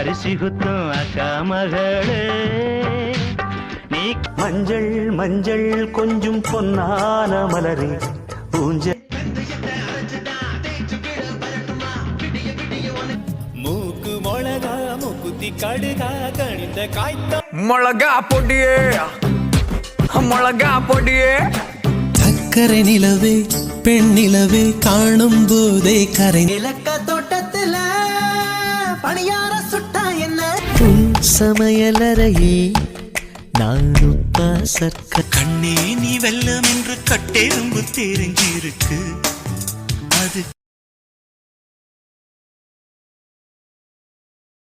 அரிசி குத்தும் அக்கா மகளே நீ மஞ்சள் மஞ்சள் கொஞ்சம் பொன்னான மலரே ஊஞ்ச மூக்கு மொளகா மூக்குத்தி கடுகா கணிந்த காய்த்த மிளகா பொடியே மிளகா பொடியே சக்கரை நிலவே பெண் நிலவே காணும் போதே கரை இலக்க தோட்டத்துல பணியார சுட்டா என்ன சமையலறையே நானுப்பா சர்க்க கண்ணே நீ வெல்லம் என்று கட்டெரும்பு தெரிஞ்சிருக்கு அது